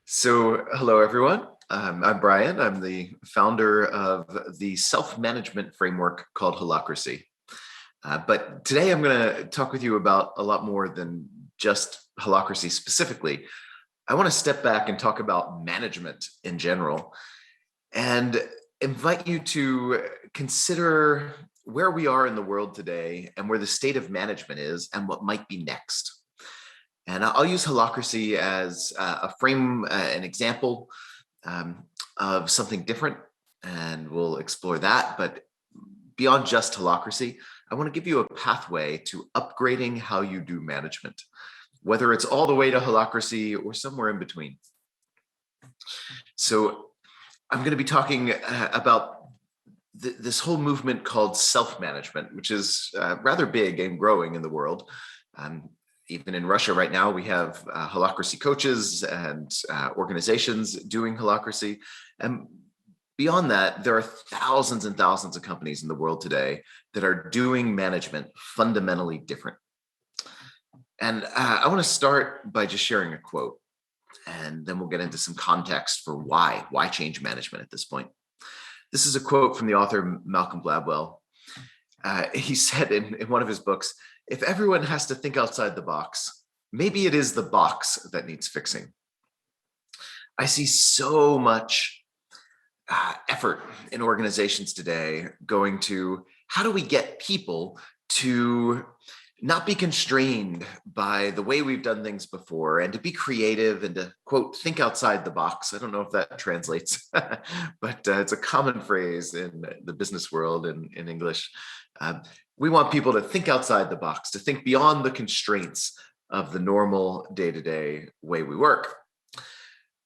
So, hello everyone. I'm Brian. I'm the founder of the self-management framework called Holocracy. But today I'm going to talk with you about a lot more than just Holocracy specifically. I want to step back and talk about management in general and invite you to consider where we are in the world today and where the state of management is and what might be next. And I'll use Holocracy as a frame, an example of something different, and we'll explore that. But beyond just Holocracy, I want to give you a pathway to upgrading how you do management, whether it's all the way to Holocracy or somewhere in between. So I'm going to be talking about this whole movement called self-management, which is rather big and growing in the world. Even in Russia right now, we have Holocracy coaches and organizations doing Holocracy. And beyond that, there are thousands and thousands of companies in the world today that are doing management fundamentally different. And I want to start by just sharing a quote, and then we'll get into some context for why change management at this point. This is a quote from the author Malcolm Gladwell. He said in one of his books, "If everyone has to think outside the box, maybe it is the box that needs fixing." I see so much effort in organizations today going to how do we get people to not be constrained by the way we've done things before and to be creative and to, quote, think outside the box. I don't know if that translates, but it's a common phrase in the business world in English. We want people to think outside the box, to think beyond the constraints of the normal day-to-day way we work.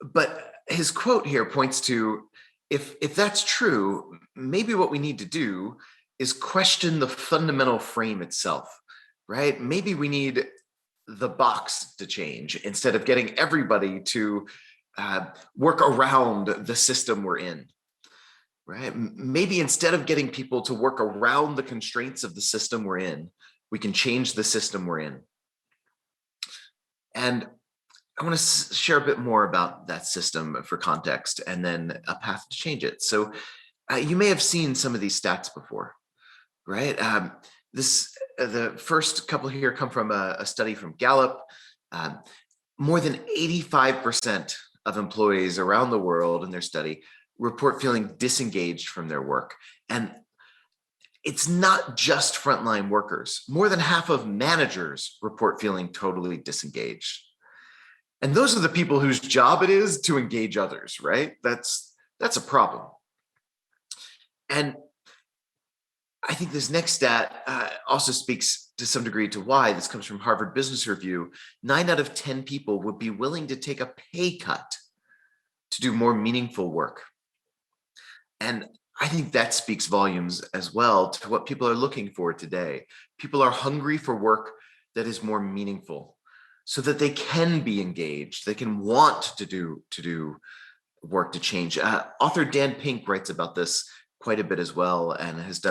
But his quote here points to, if that's true, maybe what we need to do is question the fundamental frame itself, right? Maybe we need the box to change instead of getting everybody to work around the system we're in. Right? Maybe instead of getting people to work around the constraints of the system we're in, we can change the system we're in. And I want to share a bit more about that system for context and then a path to change it. So you may have seen some of these stats before, right? The first couple here come from a study from Gallup. More than 85% of employees around the world in their study report feeling disengaged from their work. And it's not just frontline workers. More than half of managers report feeling totally disengaged. And those are the people whose job it is to engage others, right? That's a problem. And I think this next stat also speaks to some degree to why. This comes from Harvard Business Review. 9 out of 10 people would be willing to take a pay cut to do more meaningful work. And I think that speaks volumes as well to what people are looking for today. People are hungry for work that is more meaningful so that they can be engaged. They can want to do work to change. Author Dan Pink writes about this quite a bit as well and has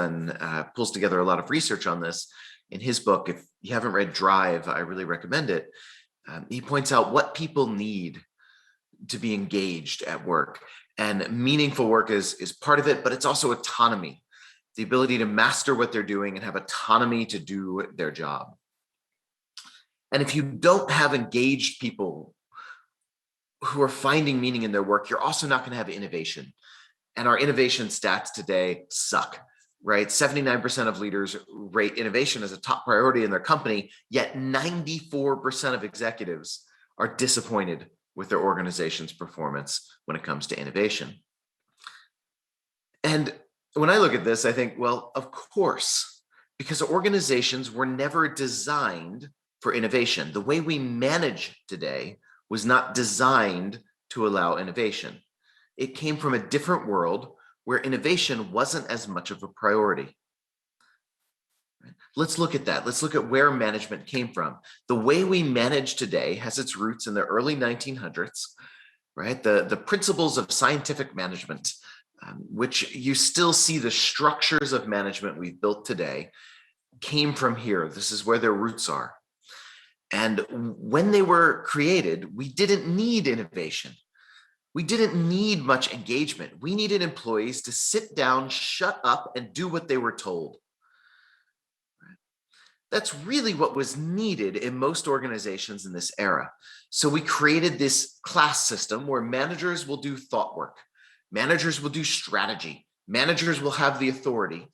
pulls together a lot of research on this in his book. If you haven't read Drive, I really recommend it. He points out what people need to be engaged at work. And meaningful work is part of it, but it's also autonomy, the ability to master what they're doing and have autonomy to do their job. And if you don't have engaged people who are finding meaning in their work, you're also not going to have innovation. And our innovation stats today suck, right? 79% of leaders rate innovation as a top priority in their company, yet 94% of executives are disappointed with their organization's performance when it comes to innovation. And when I look at this, I think, well, of course, because organizations were never designed for innovation. The way we manage today was not designed to allow innovation. It came from a different world where innovation wasn't as much of a priority. Let's look at that. Let's look at where management came from. The way we manage today has its roots in the early 1900s, right? The principles of scientific management, which you still see the structures of management we've built today, came from here. This is where their roots are. And when they were created, we didn't need innovation. We didn't need much engagement. We needed employees to sit down, shut up, and do what they were told. That's really what was needed in most organizations in this era. So we created this class system where managers will do thought work, managers will do strategy, managers will have the authority,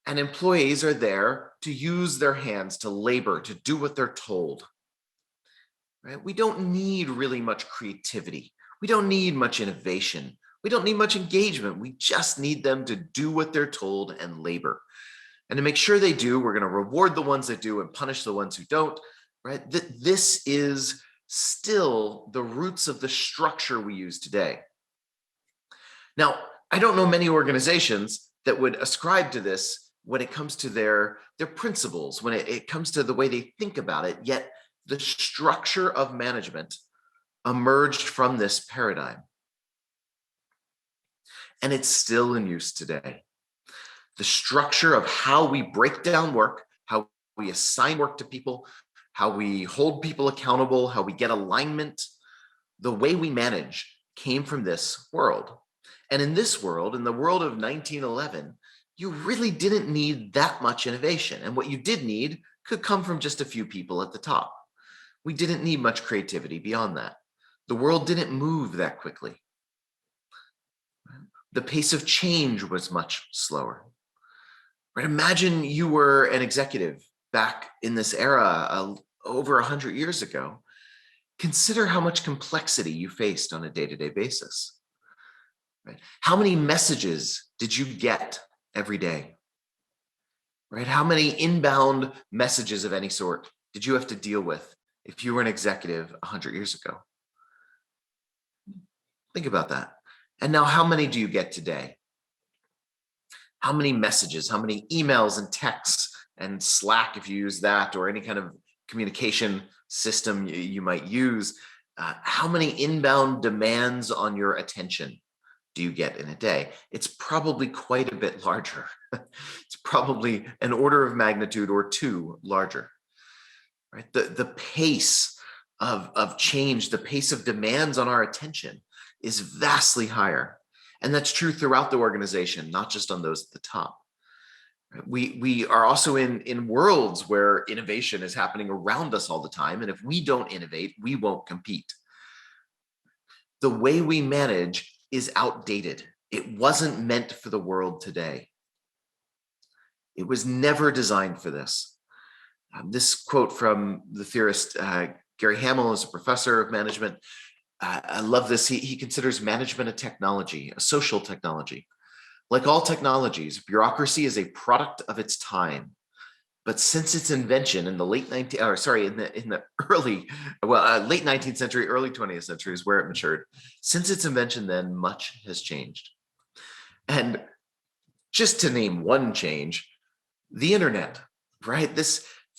and employees are there to use their hands, to labor, to do what they're told. Right? We don't need really much creativity. We don't need much innovation. We don't need much engagement. We just need them to do what they're told and labor. And to make sure they do, we're going to reward the ones that do and punish the ones who don't, right? This is still the roots of the structure we use today. Now, I don't know many organizations that would ascribe to this when it comes to their principles, when it comes to the way they think about it, yet the structure of management emerged from this paradigm. And it's still in use today. The structure of how we break down work, how we assign work to people, how we hold people accountable, how we get alignment, the way we manage came from this world. And in this world, in the world of 1911, you really didn't need that much innovation. And what you did need could come from just a few people at the top. We didn't need much creativity beyond that. The world didn't move that quickly. The pace of change was much slower. Right? Imagine you were an executive back in this era over 100 years ago. Consider how much complexity you faced on a day-to-day basis. Right? How many messages did you get every day? Right? How many inbound messages of any sort did you have to deal with if you were an executive 100 years ago? Think about that. And now how many do you get today? How many messages, how many emails and texts and Slack, if you use that, or any kind of communication system you might use, how many inbound demands on your attention do you get in a day? It's probably quite a bit larger. It's probably an order of magnitude or two larger. Right? The pace of change, the pace of demands on our attention is vastly higher. And that's true throughout the organization, not just on those at the top. We are also in worlds where innovation is happening around us all the time. And if we don't innovate, we won't compete. The way we manage is outdated. It wasn't meant for the world today. It was never designed for this. This quote from the theorist Gary Hamel is a professor of management. I love this. He considers management a technology, a social technology. Like all technologies, bureaucracy is a product of its time. But since its invention in the late 19th century, early 20th century is where it matured. Since its invention, then much has changed. And just to name one change, the internet, right?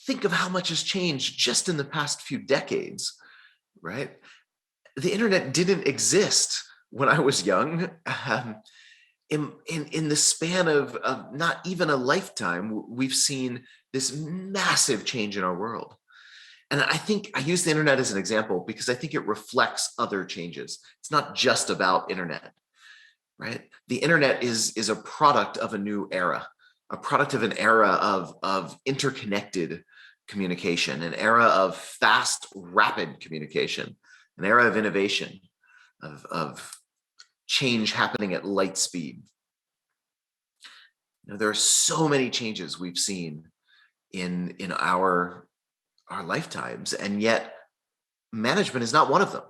Think of how much has changed just in the past few decades, right? The internet didn't exist when I was young. In the span of not even a lifetime, we've seen this massive change in our world. And I think I use the internet as an example because I think it reflects other changes. It's not just about internet, right? The internet is a product of a new era, a product of an era of interconnected communication, an era of fast, rapid communication, an era of innovation, of change happening at light speed. Now, there are so many changes we've seen in our lifetimes, and yet management is not one of them.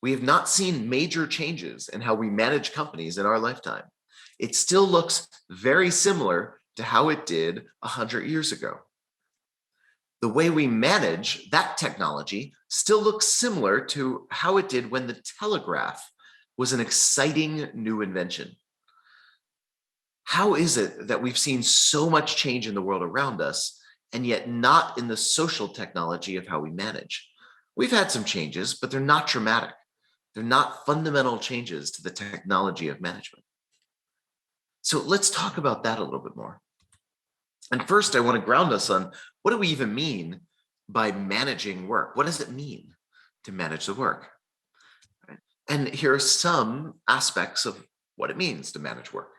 We have not seen major changes in how we manage companies in our lifetime. It still looks very similar to how it did 100 years ago. The way we manage that technology still looks similar to how it did when the telegraph was an exciting new invention. How is it that we've seen so much change in the world around us and yet not in the social technology of how we manage? We've had some changes, but they're not dramatic. They're not fundamental changes to the technology of management. So let's talk about that a little bit more. And first, I want to ground us on what do we even mean by managing work. What does it mean to manage the work? Right? And here are some aspects of what it means to manage work.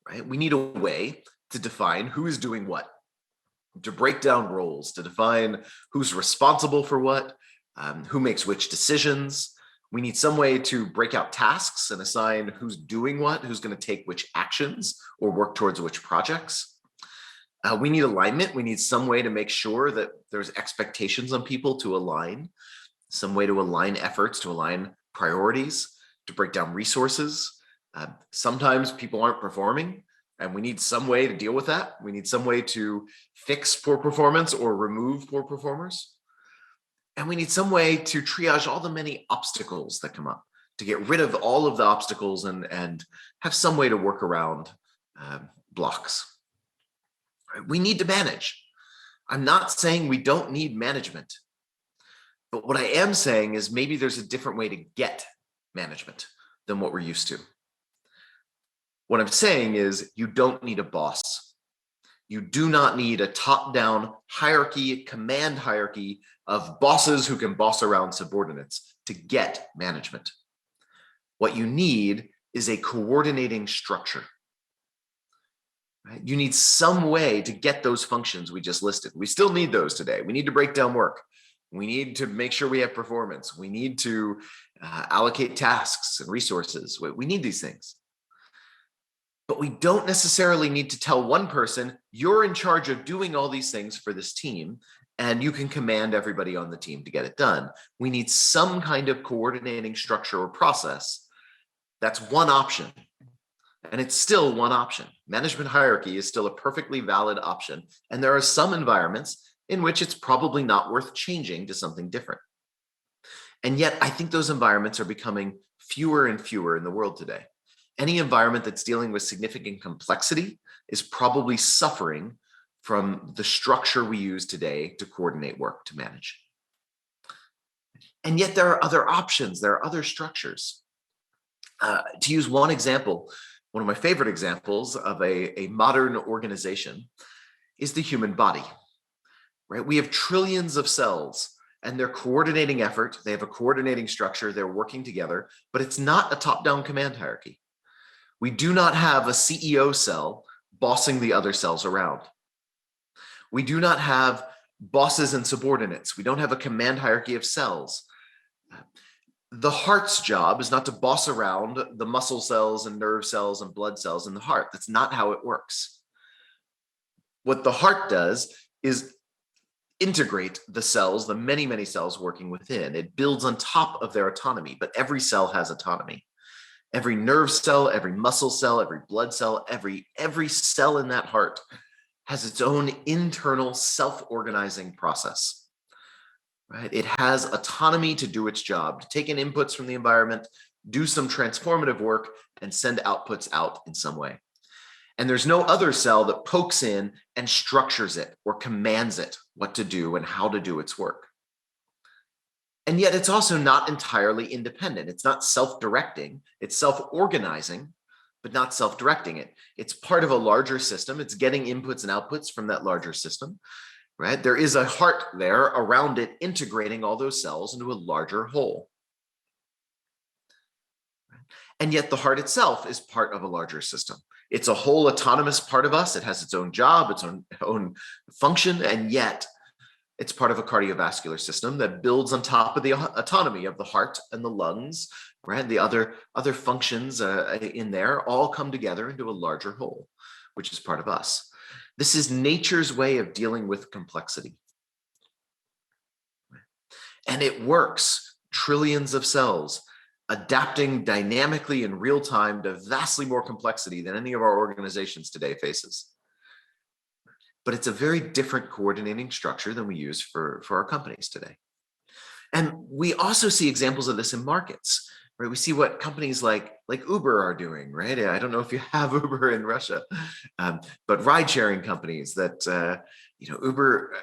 Right? We need a way to define who is doing what, to break down roles, to define who's responsible for what, who makes which decisions. We need some way to break out tasks and assign who's doing what, who's going to take which actions or work towards which projects. We need alignment. We need some way to make sure that there's expectations on people to align, some way to align efforts, to align priorities, to break down resources. Sometimes people aren't performing, and we need some way to deal with that. We need some way to fix poor performance or remove poor performers. And we need some way to triage all the many obstacles that come up, to get rid of all of the obstacles and have some way to work around blocks. We need to manage. I'm not saying we don't need management, but what I am saying is maybe there's a different way to get management than what we're used to. What I'm saying is you don't need a boss. You do not need a top-down hierarchy, command hierarchy of bosses who can boss around subordinates to get management. What you need is a coordinating structure. Right? You need some way to get those functions we just listed. We still need those today. We need to break down work. We need to make sure we have performance. We need to allocate tasks and resources. We need these things. But we don't necessarily need to tell one person, you're in charge of doing all these things for this team, and you can command everybody on the team to get it done. We need some kind of coordinating structure or process. That's one option. And it's still one option. Management hierarchy is still a perfectly valid option. And there are some environments in which it's probably not worth changing to something different. And yet, I think those environments are becoming fewer and fewer in the world today. Any environment that's dealing with significant complexity is probably suffering from the structure we use today to coordinate work, to manage. And yet there are other options, there are other structures. To use one example, one of my favorite examples of a modern organization is the human body, right? We have trillions of cells and they're coordinating effort. They have a coordinating structure. They're working together, but it's not a top-down command hierarchy. We do not have a CEO cell bossing the other cells around. We do not have bosses and subordinates. We don't have a command hierarchy of cells. The heart's job is not to boss around the muscle cells and nerve cells and blood cells in the heart. That's not how it works. What the heart does is integrate the cells, the many, many cells working within. It builds on top of their autonomy, but every cell has autonomy. Every nerve cell, every muscle cell, every blood cell, every cell in that heart has its own internal self-organizing process. Right? It has autonomy to do its job, to take in inputs from the environment, do some transformative work, and send outputs out in some way. And there's no other cell that pokes in and structures it or commands it what to do and how to do its work. And yet it's also not entirely independent. It's not self-directing. It's self-organizing, but not self-directing it. It's part of a larger system. It's getting inputs and outputs from that larger system, right? There is a heart there around it, integrating all those cells into a larger whole. And yet the heart itself is part of a larger system. It's a whole autonomous part of us. It has its own job, its own function, and yet it's part of a cardiovascular system that builds on top of the autonomy of the heart and the lungs, right? The other functions in there all come together into a larger whole, which is part of us. This is nature's way of dealing with complexity. And it works. Trillions of cells adapting dynamically in real time to vastly more complexity than any of our organizations today faces. But it's a very different coordinating structure than we use for our companies today. And we also see examples of this in markets, right? We see what companies like Uber are doing, right? I don't know if you have Uber in Russia, but ride-sharing companies that, Uber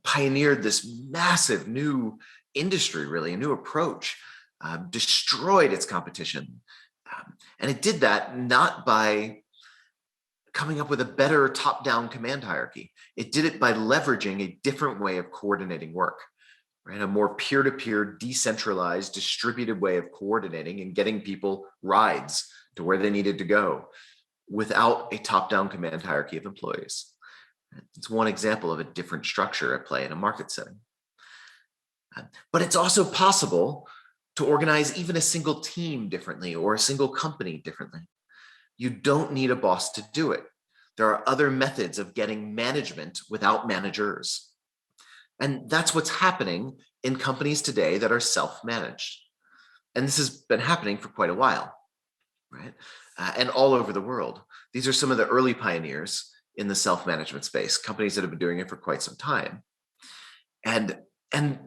pioneered this massive new industry, really, a new approach, destroyed its competition. And it did that not by coming up with a better top-down command hierarchy. It did it by leveraging a different way of coordinating work, right? A more peer-to-peer, decentralized, distributed way of coordinating and getting people rides to where they needed to go without a top-down command hierarchy of employees. It's one example of a different structure at play in a market setting. But it's also possible to organize even a single team differently or a single company differently. You don't need a boss to do it. There are other methods of getting management without managers. And that's what's happening in companies today that are self-managed. And this has been happening for quite a while, right? And all over the world. These are some of the early pioneers in the self-management space, companies that have been doing it for quite some time. And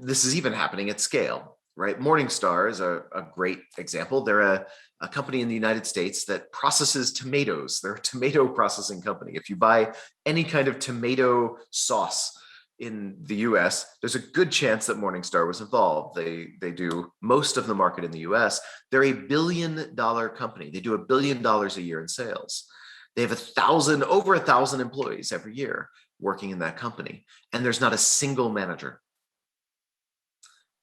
this is even happening at scale, right? Morningstar is a great example. They're a company in the United States that processes tomatoes. They're a tomato processing company. If you buy any kind of tomato sauce in the US, there's a good chance that Morningstar was involved. They do most of the market in the US. They're $1 billion company. They do $1 billion a year in sales. They have over 1,000 employees every year working in that company. And there's not a single manager.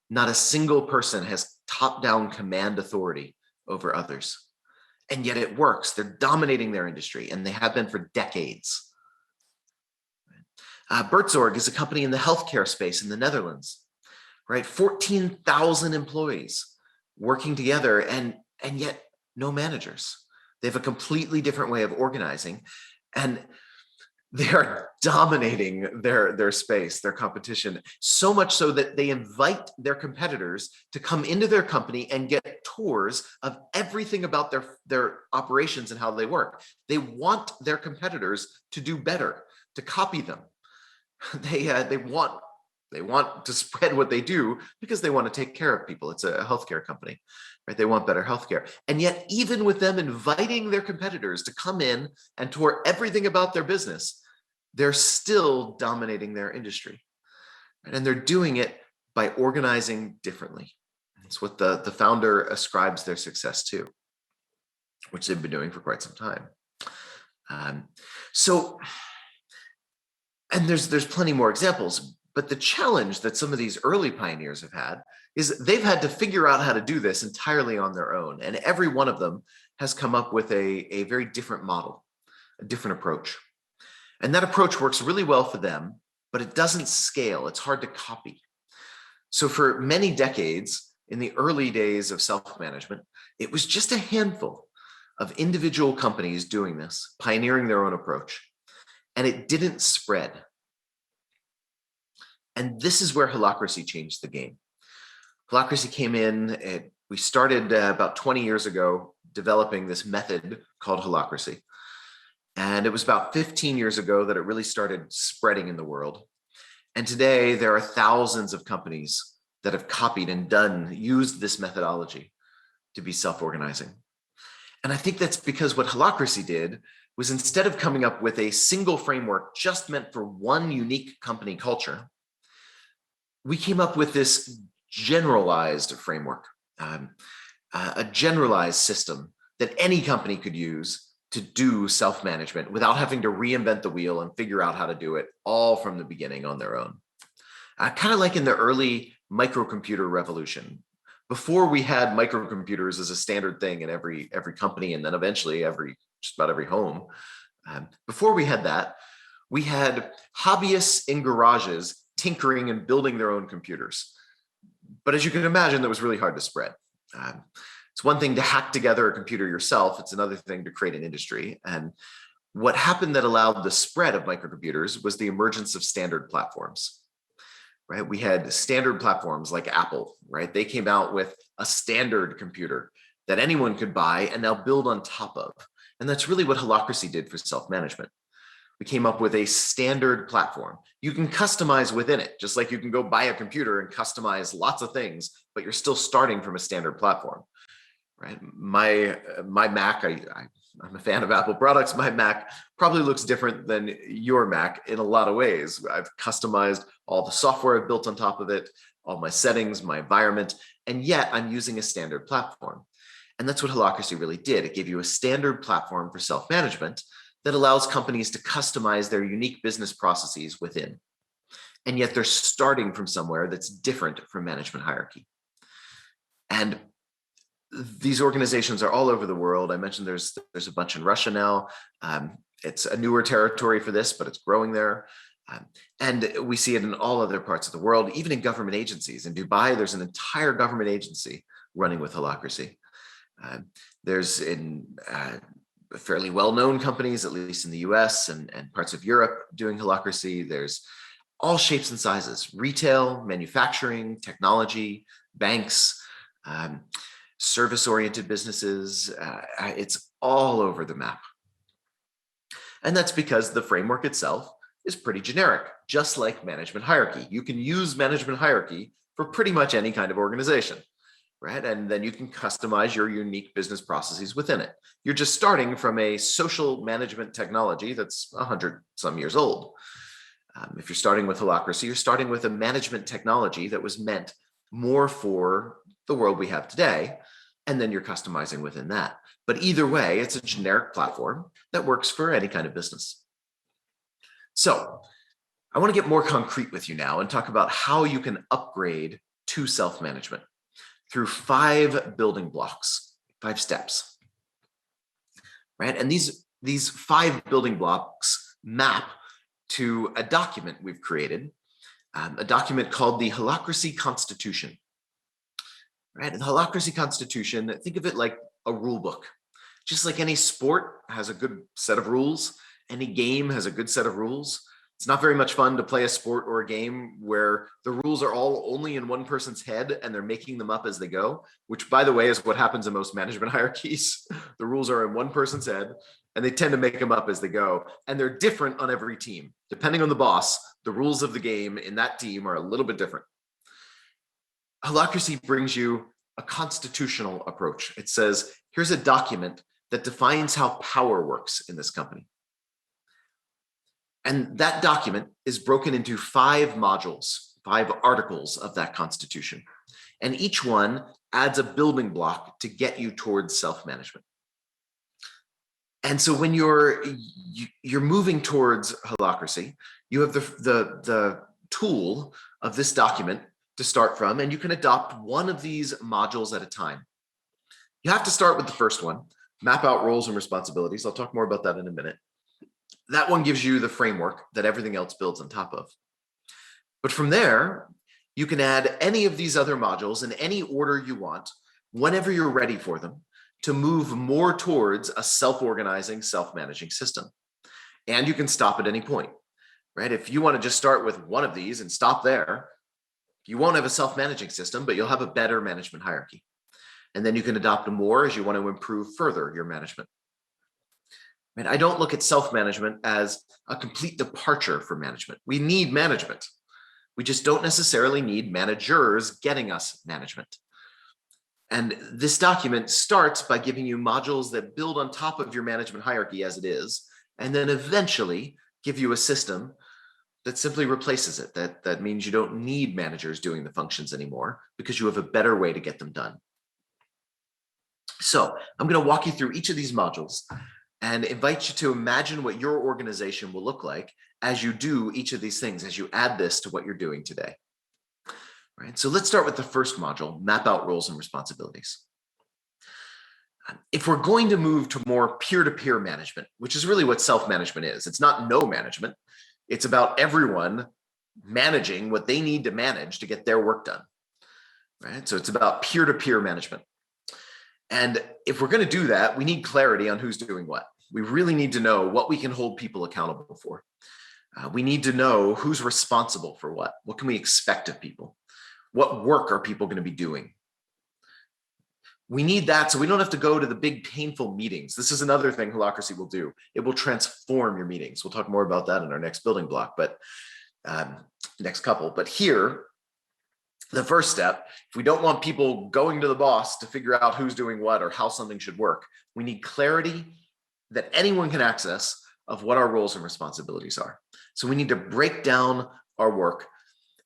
Not a single person has top-down command authority over others. And yet it works. They're dominating their industry, and they have been for decades. Bertzorg is a company in the healthcare space in the Netherlands, right? 14,000 employees working together, and yet no managers. They have a completely different way of organizing, and they are dominating their space, their competition, so much so that they invite their competitors to come into their company and get tours of everything about their operations and how they work. They want their competitors to do better, to copy them. They want to spread what they do because they want to take care of people. It's a healthcare company, right? They want better healthcare. And yet, even with them inviting their competitors to come in and tour everything about their business, they're still dominating their industry. Right? And they're doing it by organizing differently. It's what the founder ascribes their success to, which they've been doing for quite some time. And there's plenty more examples, but the challenge that some of these early pioneers have had is they've had to figure out how to do this entirely on their own. And every one of them has come up with a very different model, a different approach. And that approach works really well for them, but it doesn't scale. It's hard to copy. So for many decades, in the early days of self-management, it was just a handful of individual companies doing this, pioneering their own approach. And it didn't spread. And this is where Holocracy changed the game. Holocracy came in, we started about 20 years ago developing this method called Holocracy. And it was about 15 years ago that it really started spreading in the world. And today there are thousands of companies that have copied and used this methodology to be self-organizing. And I think that's because what Holocracy did was, instead of coming up with a single framework just meant for one unique company culture, we came up with this generalized framework, a generalized system that any company could use to do self-management without having to reinvent the wheel and figure out how to do it all from the beginning on their own. Kind of like in the early microcomputer revolution. Before we had microcomputers as a standard thing in every company, and then eventually just about every home. Before we had that, we had hobbyists in garages tinkering and building their own computers. But as you can imagine, that was really hard to spread. It's one thing to hack together a computer yourself. It's another thing to create an industry. And what happened that allowed the spread of microcomputers was the emergence of standard platforms, right? We had standard platforms like Apple, right? They came out with a standard computer that anyone could buy and now build on top of. And that's really what Holocracy did for self-management. We came up with a standard platform. You can customize within it, just like you can go buy a computer and customize lots of things, but you're still starting from a standard platform. Right? My Mac, I'm a fan of Apple products. My Mac probably looks different than your Mac in a lot of ways. I've customized all the software I've built on top of it, all my settings, my environment, and yet I'm using a standard platform. And that's what Holocracy really did. It gave you a standard platform for self-management that allows companies to customize their unique business processes within. And yet they're starting from somewhere that's different from management hierarchy. And these organizations are all over the world. I mentioned there's a bunch in Russia now. It's a newer territory for this, but it's growing there. And we see it in all other parts of the world, even in government agencies. In Dubai, there's an entire government agency running with Holocracy. There's in fairly well-known companies, at least in the US and parts of Europe, doing Holocracy. There's all shapes and sizes: retail, manufacturing, technology, banks, service-oriented businesses. It's all over the map. And that's because the framework itself is pretty generic, just like management hierarchy. You can use management hierarchy for pretty much any kind of organization, right? And then you can customize your unique business processes within it. You're just starting from a social management technology that's 100 some years old. If you're starting with Holocracy, you're starting with a management technology that was meant more for the world we have today, and then you're customizing within that. But either way, it's a generic platform that works for any kind of business. So I want to get more concrete with you now and talk about how you can upgrade to self-management through 5 building blocks, 5 steps, right? And these 5 building blocks map to a document we've created, a document called the Holocracy Constitution, right? And the Holocracy Constitution, think of it like a rule book. Just like any sport has a good set of rules, any game has a good set of rules. It's not very much fun to play a sport or a game where the rules are all only in one person's head and they're making them up as they go, which, by the way, is what happens in most management hierarchies. The rules are in one person's head and they tend to make them up as they go. And they're different on every team. Depending on the boss, the rules of the game in that team are a little bit different. Holocracy brings you a constitutional approach. It says, here's a document that defines how power works in this company. And that document is broken into 5 modules, 5 articles of that constitution. And each one adds a building block to get you towards self-management. And so when you're moving towards Holocracy, you have the tool of this document to start from, and you can adopt one of these modules at a time. You have to start with the first one, map out roles and responsibilities. I'll talk more about that in a minute. That one gives you the framework that everything else builds on top of. But from there, you can add any of these other modules in any order you want, whenever you're ready for them, to move more towards a self-organizing, self-managing system. And you can stop at any point, right? If you want to just start with one of these and stop there, you won't have a self-managing system, but you'll have a better management hierarchy. And then you can adopt more as you want to improve further your management. And I don't look at self-management as a complete departure from management. We need management. We just don't necessarily need managers getting us management. And this document starts by giving you modules that build on top of your management hierarchy as it is, and then eventually give you a system that simply replaces it. That means you don't need managers doing the functions anymore because you have a better way to get them done. So I'm going to walk you through each of these modules and invite you to imagine what your organization will look like as you do each of these things, as you add this to what you're doing today. Right? So let's start with the first module, map out roles and responsibilities. If we're going to move to more peer-to-peer management, which is really what self-management is, it's not no management. It's about everyone managing what they need to manage to get their work done. Right? So it's about peer-to-peer management. And if we're going to do that, we need clarity on who's doing what. We really need to know what we can hold people accountable for. We need to know who's responsible for what. What can we expect of people? What work are people going to be doing? We need that so we don't have to go to the big painful meetings. This is another thing Holocracy will do. It will transform your meetings. We'll talk more about that in our next building block, but next couple. But here, the first step, if we don't want people going to the boss to figure out who's doing what or how something should work, we need clarity that anyone can access of what our roles and responsibilities are. So we need to break down our work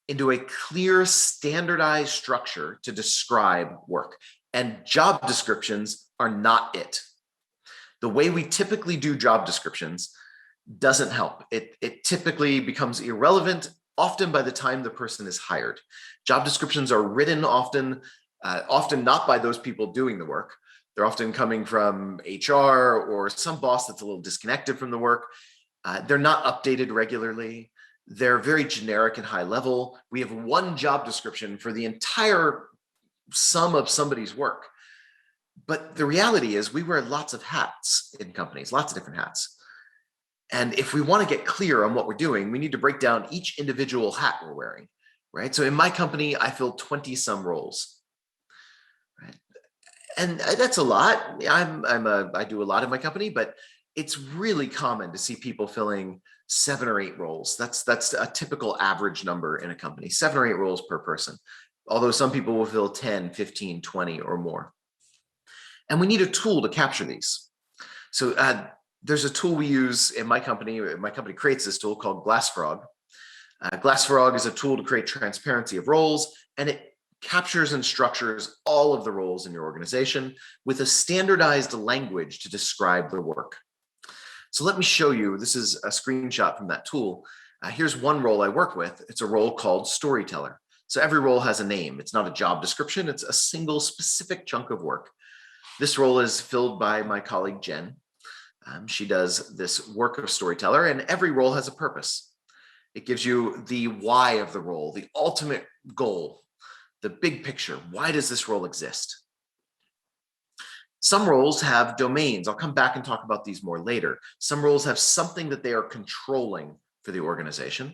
into a clear, standardized structure to describe work. And job descriptions are not it. The way we typically do job descriptions doesn't help. It typically becomes irrelevant, often by the time the person is hired. Job descriptions are written often not by those people doing the work. They're often coming from HR or some boss that's a little disconnected from the work. They're not updated regularly. They're very generic and high level. We have one job description for the entire sum of somebody's work. But the reality is we wear lots of hats in companies, lots of different hats. And if we want to get clear on what we're doing, we need to break down each individual hat we're wearing, right? So in my company, I fill 20 some roles, right? And that's a lot. I do a lot in my company, but it's really common to see people filling 7 or 8 roles. That's a typical average number in a company, 7 or 8 roles per person. Although some people will fill 10, 15, 20 or more. And we need a tool to capture these. So there's a tool we use in my company. My company creates this tool called GlassFrog. GlassFrog is a tool to create transparency of roles, and it captures and structures all of the roles in your organization with a standardized language to describe the work. So let me show you, this is a screenshot from that tool. Here's one role I work with. It's a role called storyteller. So every role has a name. It's not a job description. It's a single specific chunk of work. This role is filled by my colleague, Jen. She does this work of storyteller, and every role has a purpose. It gives you the why of the role, the ultimate goal, the big picture. Why does this role exist? Some roles have domains. I'll come back and talk about these more later. Some roles have something that they are controlling for the organization.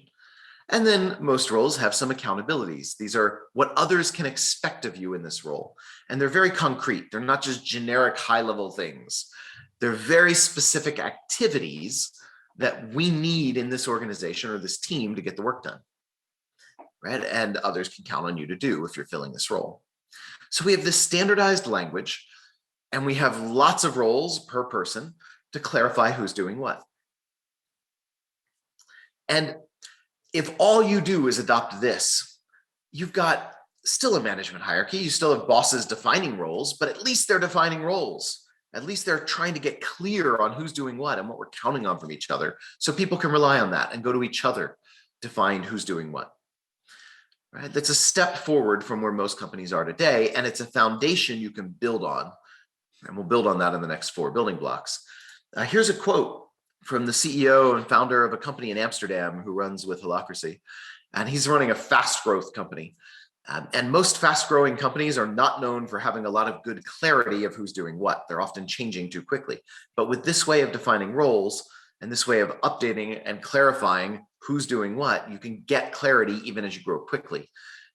And then most roles have some accountabilities. These are what others can expect of you in this role. And they're very concrete. They're not just generic high-level things. They're very specific activities that we need in this organization or this team to get the work done, right? And others can count on you to do if you're filling this role. So we have this standardized language, and we have lots of roles per person to clarify who's doing what. And if all you do is adopt this, you've got still a management hierarchy. You still have bosses defining roles, but at least they're defining roles. At least they're trying to get clear on who's doing what and what we're counting on from each other, so people can rely on that and go to each other to find who's doing what. Right? That's a step forward from where most companies are today, and it's a foundation you can build on. And we'll build on that in the next 4 building blocks. Here's a quote from the CEO and founder of a company in Amsterdam who runs with Holocracy. And he's running a fast growth company. And most fast growing companies are not known for having a lot of good clarity of who's doing what. They're often changing too quickly. But with this way of defining roles and this way of updating and clarifying who's doing what, you can get clarity even as you grow quickly.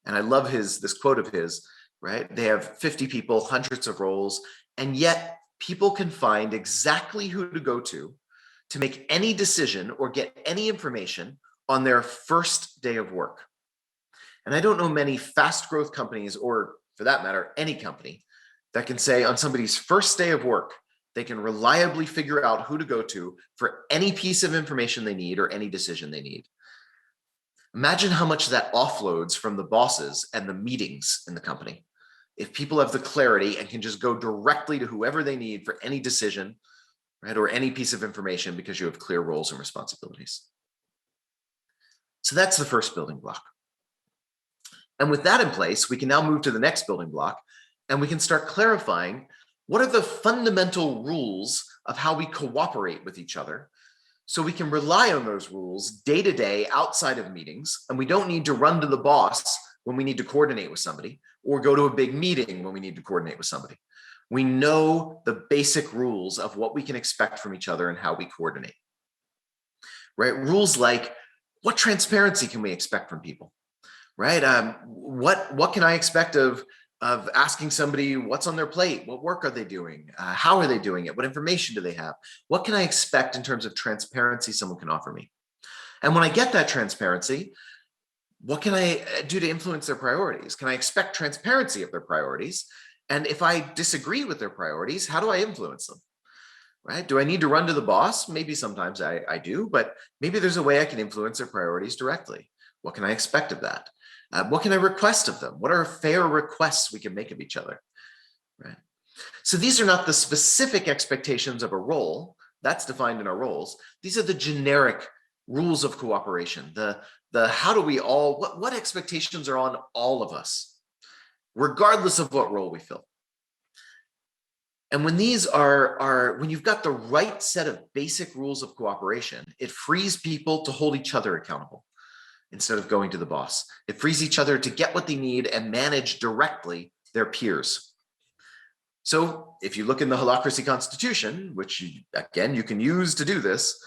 And I love this quote of his, right? They have 50 people, hundreds of roles, and yet people can find exactly who to go to make any decision or get any information on their first day of work. And I don't know many fast growth companies, or for that matter, any company, that can say on somebody's first day of work, they can reliably figure out who to go to for any piece of information they need or any decision they need. Imagine how much that offloads from the bosses and the meetings in the company. If people have the clarity and can just go directly to whoever they need for any decision, right, or any piece of information because you have clear roles and responsibilities. So that's the first building block. And with that in place, we can now move to the next building block, and we can start clarifying what are the fundamental rules of how we cooperate with each other, so we can rely on those rules day to day outside of meetings, and we don't need to run to the boss when we need to coordinate with somebody, or go to a big meeting when we need to coordinate with somebody. We know the basic rules of what we can expect from each other and how we coordinate, right? Rules like, what transparency can we expect from people, right? What can I expect of asking somebody what's on their plate? What work are they doing? How are they doing it? What information do they have? What can I expect in terms of transparency someone can offer me? And when I get that transparency, what can I do to influence their priorities? Can I expect transparency of their priorities? And if I disagree with their priorities, how do I influence them, right? Do I need to run to the boss? Maybe sometimes I do, but maybe there's a way I can influence their priorities directly. What can I expect of that? What can I request of them? What are fair requests we can make of each other, right? So these are not the specific expectations of a role that's defined in our roles. These are the generic rules of cooperation. The how do we all, what expectations are on all of us, regardless of what role we fill. And when these when you've got the right set of basic rules of cooperation, it frees people to hold each other accountable instead of going to the boss. It frees each other to get what they need and manage directly their peers. So if you look in the Holocracy Constitution, which again, you can use to do this,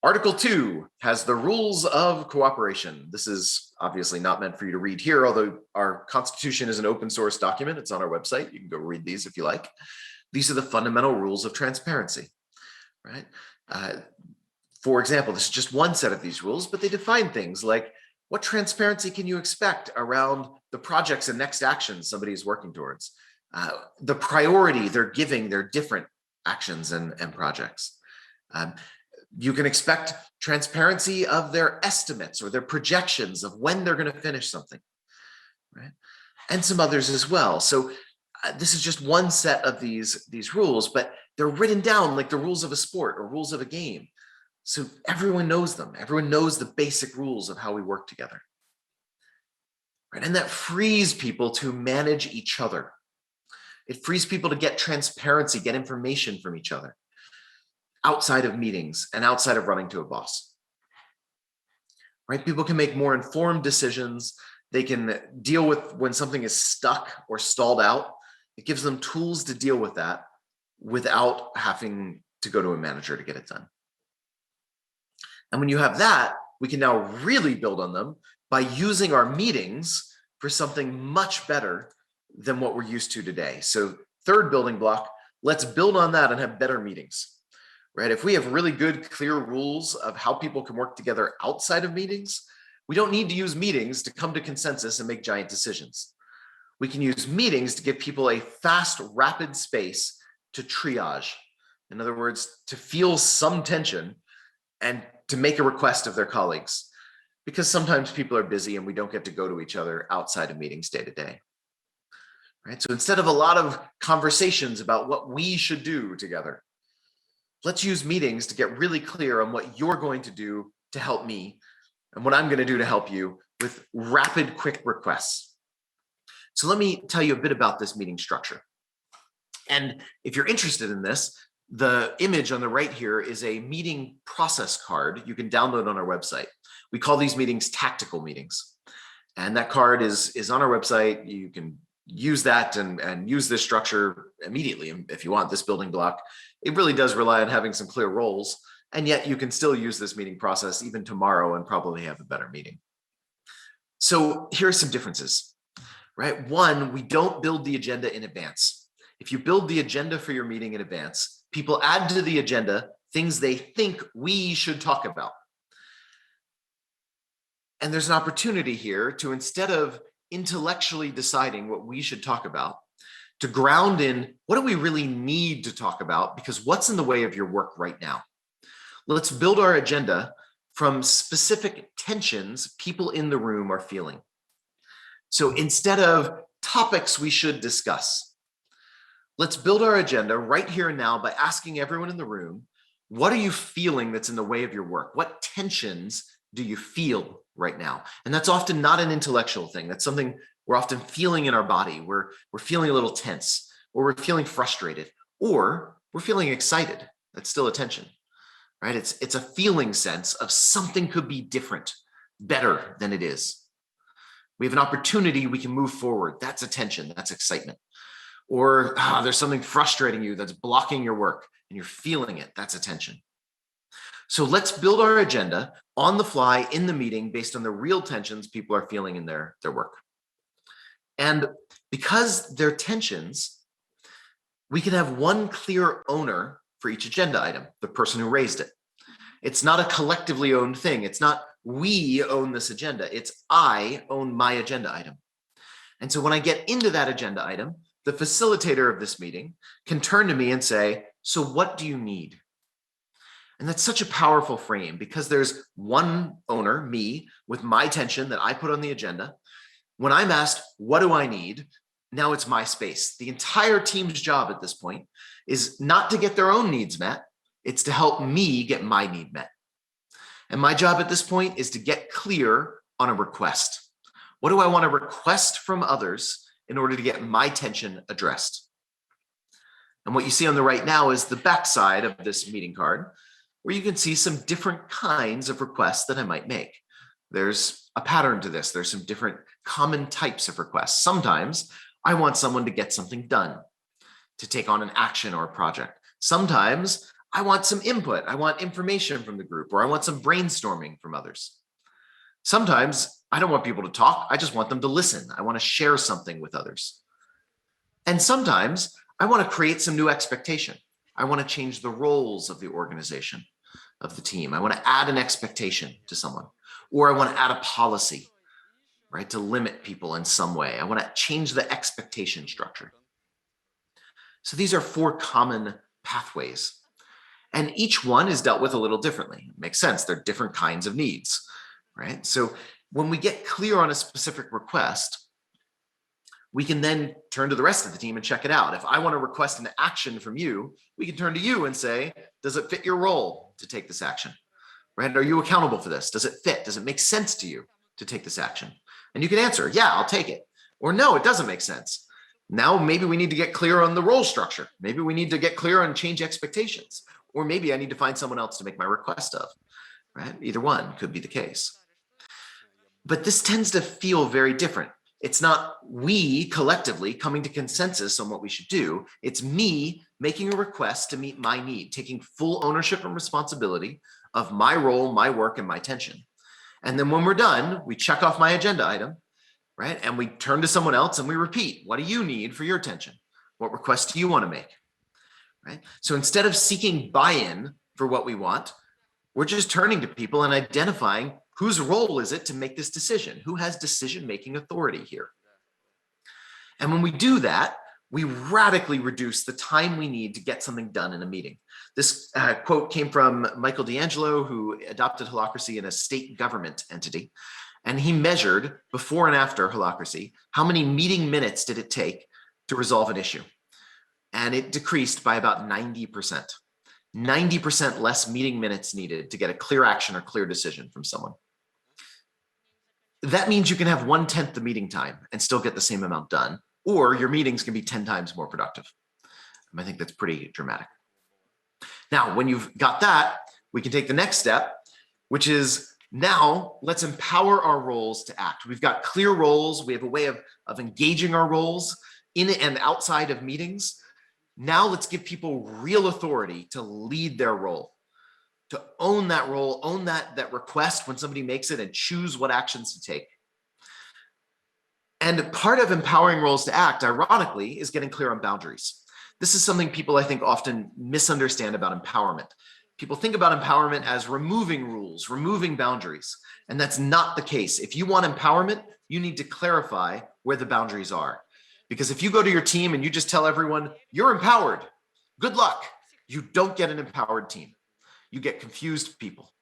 Article 2 has the rules of cooperation. This is obviously not meant for you to read here, although our Constitution is an open source document. It's on our website. You can go read these if you like. These are the fundamental rules of transparency, right? For example, this is just one set of these rules, but they define things like what transparency can you expect around the projects and next actions somebody is working towards, the priority they're giving their different actions and projects. You can expect transparency of their estimates or their projections of when they're going to finish something, right? And some others as well. So this is just one set of these rules, but they're written down like the rules of a sport or rules of a game. So everyone knows them. Everyone knows the basic rules of how we work together, right? And that frees people to manage each other. It frees people to get transparency, get information from each other outside of meetings and outside of running to a boss, right? People can make more informed decisions. They can deal with when something is stuck or stalled out. It gives them tools to deal with that without having to go to a manager to get it done. And when you have that, we can now really build on them by using our meetings for something much better than what we're used to today. So third building block, let's build on that and have better meetings. Right? If we have really good, clear rules of how people can work together outside of meetings, we don't need to use meetings to come to consensus and make giant decisions. We can use meetings to give people a fast, rapid space to triage. In other words, to feel some tension and to make a request of their colleagues, because sometimes people are busy and we don't get to go to each other outside of meetings day to day. Right? So instead of a lot of conversations about what we should do together, let's use meetings to get really clear on what you're going to do to help me and what I'm going to do to help you with rapid, quick requests. So let me tell you a bit about this meeting structure. And if you're interested in this, the image on the right here is a meeting process card you can download on our website. We call these meetings tactical meetings. And that card is on our website. You can use that and use this structure immediately if you want, this building block. It really does rely on having some clear roles, and yet you can still use this meeting process even tomorrow and probably have a better meeting. So here are some differences, right? One, we don't build the agenda in advance. If you build the agenda for your meeting in advance, people add to the agenda things they think we should talk about. And there's an opportunity here to, instead of intellectually deciding what we should talk about, to ground in what do we really need to talk about, because what's in the way of your work right now? Let's build our agenda from specific tensions people in the room are feeling. So instead of topics we should discuss, let's build our agenda right here and now by asking everyone in the room, what are you feeling that's in the way of your work? What tensions do you feel right now? And that's often not an intellectual thing. That's something we're often feeling in our body. We're feeling a little tense, or we're feeling frustrated, or we're feeling excited. That's still a tension, right? It's a feeling sense of something could be different, better than it is. We have an opportunity, we can move forward. That's a tension, that's excitement. Or there's something frustrating you that's blocking your work and you're feeling it. That's a tension. So let's build our agenda on the fly in the meeting based on the real tensions people are feeling in their work. And because they're tensions, we can have one clear owner for each agenda item, the person who raised it. It's not a collectively owned thing. It's not we own this agenda. It's I own my agenda item. And so when I get into that agenda item, the facilitator of this meeting can turn to me and say, so what do you need? And that's such a powerful frame, because there's one owner, me, with my tension that I put on the agenda. When I'm asked, what do I need? now it's my space. The entire team's job at this point is not to get their own needs met. It's to help me get my need met. And my job at this point is to get clear on a request. What do I want to request from others in order to get my tension addressed? And what you see on the right now is the backside of this meeting card, where you can see some different kinds of requests that I might make. There's a pattern to this. There's some different common types of requests. Sometimes I want someone to get something done, to take on an action or a project. Sometimes I want some input. I want information from the group, or I want some brainstorming from others. Sometimes I don't want people to talk. I just want them to listen. I want to share something with others. And sometimes I want to create some new expectation. I want to change the roles of the organization, of the team. I want to add an expectation to someone, or I want to add a policy, right, to limit people in some way. I want to change the expectation structure. So these are 4 common pathways, and each one is dealt with a little differently. It makes sense. They're different kinds of needs, right? So when we get clear on a specific request, we can then turn to the rest of the team and check it out. If I want to request an action from you, we can turn to you and say, does it fit your role to take this action? Right? Are you accountable for this? Does it fit? Does it make sense to you to take this action? And you can answer, yeah, I'll take it. Or no, it doesn't make sense. Now, maybe we need to get clear on the role structure. Maybe we need to get clear on change expectations. Or maybe I need to find someone else to make my request of, right? Either one could be the case. But this tends to feel very different. It's not we collectively coming to consensus on what we should do. It's me making a request to meet my need, taking full ownership and responsibility of my role, my work, and my tension. And then when we're done, we check off my agenda item, right? And we turn to someone else and we repeat, what do you need for your tension? What request do you want to make, right? So instead of seeking buy-in for what we want, we're just turning to people and identifying whose role is it to make this decision? Who has decision-making authority here? And when we do that, we radically reduce the time we need to get something done in a meeting. This quote came from Michael D'Angelo, who adopted Holocracy in a state government entity. And he measured before and after Holocracy, how many meeting minutes did it take to resolve an issue? And it decreased by about 90%. 90% less meeting minutes needed to get a clear action or clear decision from someone. That means you can have 1/10 the meeting time and still get the same amount done, or your meetings can be 10 times more productive. I think that's pretty dramatic. Now, when you've got that, we can take the next step, which is now let's empower our roles to act. We've got clear roles. We have a way of engaging our roles in and outside of meetings. Now let's give people real authority to lead their role, to own that role, own that request when somebody makes it, and choose what actions to take. And part of empowering roles to act, ironically, is getting clear on boundaries. This is something people, I think, often misunderstand about empowerment. People think about empowerment as removing rules, removing boundaries, and that's not the case. If you want empowerment, you need to clarify where the boundaries are. Because if you go to your team and you just tell everyone, you're empowered, good luck, you don't get an empowered team. You get confused people,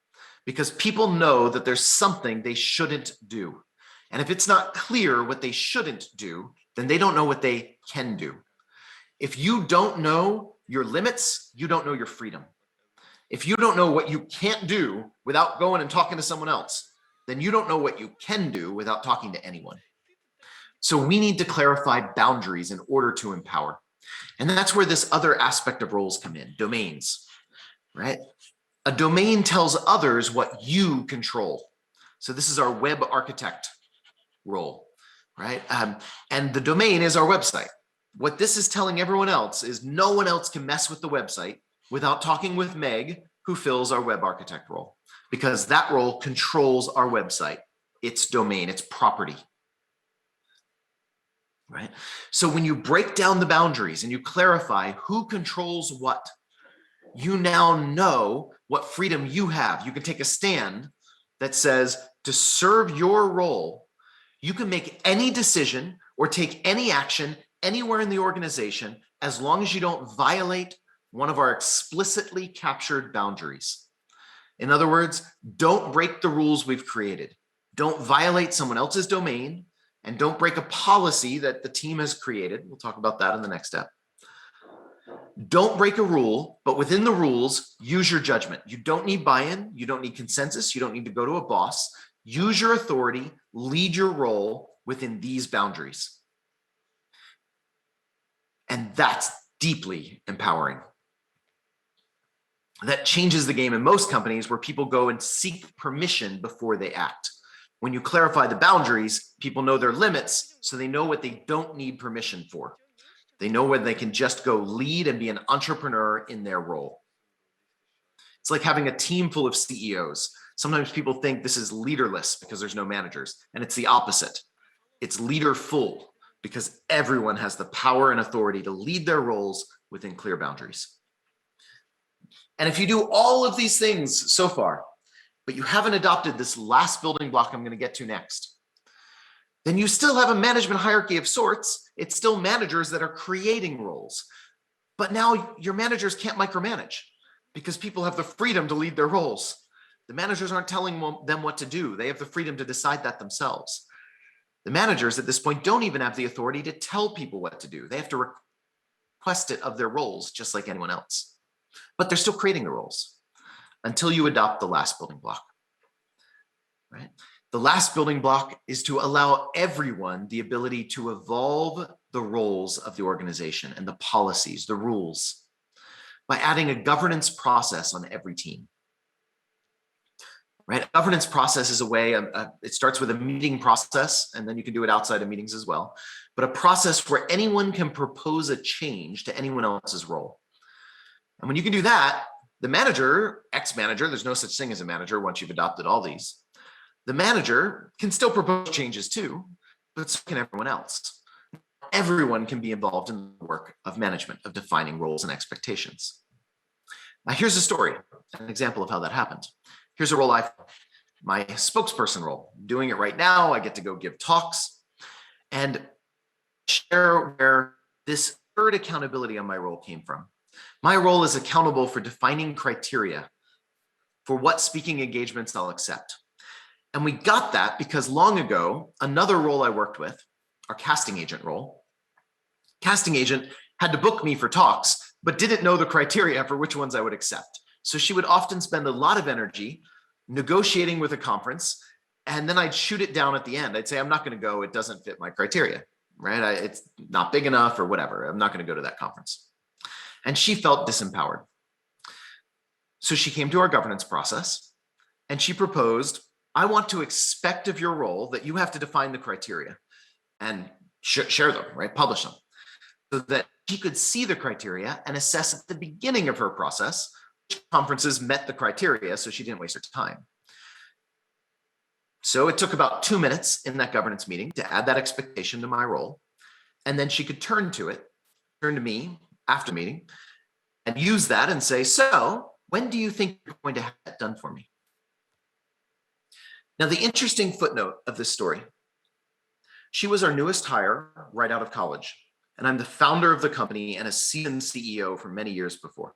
because people know that there's something they shouldn't do. And if it's not clear what they shouldn't do, then they don't know what they can do. If you don't know your limits, you don't know your freedom. If you don't know what you can't do without going and talking to someone else, then you don't know what you can do without talking to anyone. So we need to clarify boundaries in order to empower. And that's where this other aspect of roles come in, domains, right? A domain tells others what you control. So this is our web architect role, right? And the domain is our website. What this is telling everyone else is no one else can mess with the website without talking with Meg, who fills our web architect role, because that role controls our website, its domain, its property. Right? So when you break down the boundaries and you clarify who controls what, you now know what freedom you have. You can take a stand that says, to serve your role, you can make any decision or take any action anywhere in the organization as long as you don't violate one of our explicitly captured boundaries. In other words, don't break the rules we've created. Don't violate someone else's domain. And don't break a policy that the team has created. We'll talk about that in the next step. Don't break a rule, but within the rules, use your judgment. You don't need buy-in. You don't need consensus. You don't need to go to a boss. Use your authority, lead your role within these boundaries. And that's deeply empowering. That changes the game in most companies where people go and seek permission before they act. When you clarify the boundaries, people know their limits, so they know what they don't need permission for. They know when they can just go lead and be an entrepreneur in their role. It's like having a team full of CEOs. Sometimes people think this is leaderless because there's no managers, and it's the opposite. It's leaderful because everyone has the power and authority to lead their roles within clear boundaries. And if you do all of these things so far, but you haven't adopted this last building block I'm going to get to next, then you still have a management hierarchy of sorts. It's still managers that are creating roles. But now your managers can't micromanage because people have the freedom to lead their roles. The managers aren't telling them what to do. They have the freedom to decide that themselves. The managers at this point don't even have the authority to tell people what to do. They have to request it of their roles, just like anyone else. But they're still creating the roles until you adopt the last building block, right? The last building block is to allow everyone the ability to evolve the roles of the organization and the policies, the rules, by adding a governance process on every team. Right? A governance process is a way, it starts with a meeting process, and then you can do it outside of meetings as well, but a process where anyone can propose a change to anyone else's role. And when you can do that, the manager, ex-manager, there's no such thing as a manager once you've adopted all these, the manager can still propose changes too, but so can everyone else. Everyone can be involved in the work of management, of defining roles and expectations. Now here's a story, an example of how that happened. Here's a role my spokesperson role. I'm doing it right now. I get to go give talks and share where this third accountability on my role came from. My role is accountable for defining criteria for what speaking engagements I'll accept. And we got that because long ago, another role I worked with, our casting agent role, casting agent had to book me for talks, but didn't know the criteria for which ones I would accept. So she would often spend a lot of energy negotiating with a conference, and then I'd shoot it down at the end. I'd say, I'm not going to go. It doesn't fit my criteria, right? It's not big enough or whatever. I'm not going to go to that conference. And she felt disempowered. So she came to our governance process and she proposed, I want to expect of your role that you have to define the criteria and share them, right? Publish them, so that she could see the criteria and assess at the beginning of her process which conferences met the criteria, so she didn't waste her time. So it took about 2 minutes in that governance meeting to add that expectation to my role. And then she could turn to me after the meeting and use that and say, so when do you think you're going to have that done for me? Now, the interesting footnote of this story, she was our newest hire right out of college, and I'm the founder of the company and a seasoned CEO for many years before.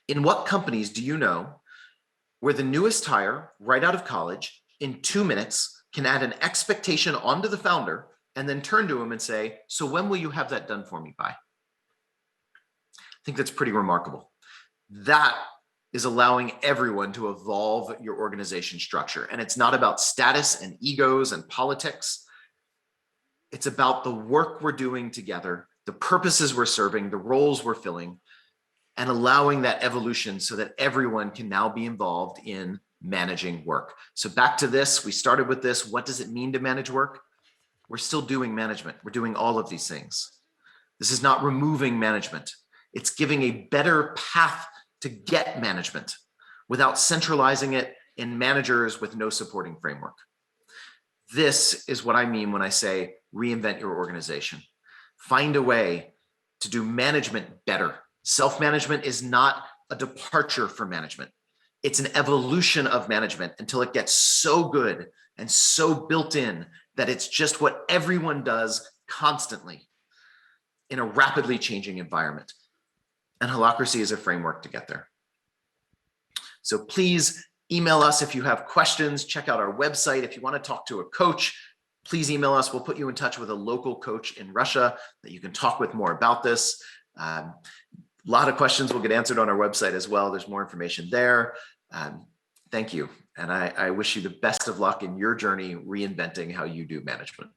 In what companies do you know where the newest hire right out of college in 2 minutes can add an expectation onto the founder and then turn to him and say, so when will you have that done for me by? I think that's pretty remarkable. That is allowing everyone to evolve your organization structure. And it's not about status and egos and politics. It's about the work we're doing together, the purposes we're serving, the roles we're filling, and allowing that evolution so that everyone can now be involved in managing work. So back to this, we started with this. What does it mean to manage work? We're still doing management. We're doing all of these things. This is not removing management. It's giving a better path to get management without centralizing it in managers with no supporting framework. This is what I mean when I say reinvent your organization. Find a way to do management better. Self-management is not a departure from management. It's an evolution of management until it gets so good and so built in that it's just what everyone does constantly in a rapidly changing environment. And Holocracy is a framework to get there. So please email us if you have questions. Check out our website. If you want to talk to a coach, please email us. We'll put you in touch with a local coach in Russia that you can talk with more about this. A lot of questions will get answered on our website as well. There's more information there. Thank you. And I wish you the best of luck in your journey reinventing how you do management.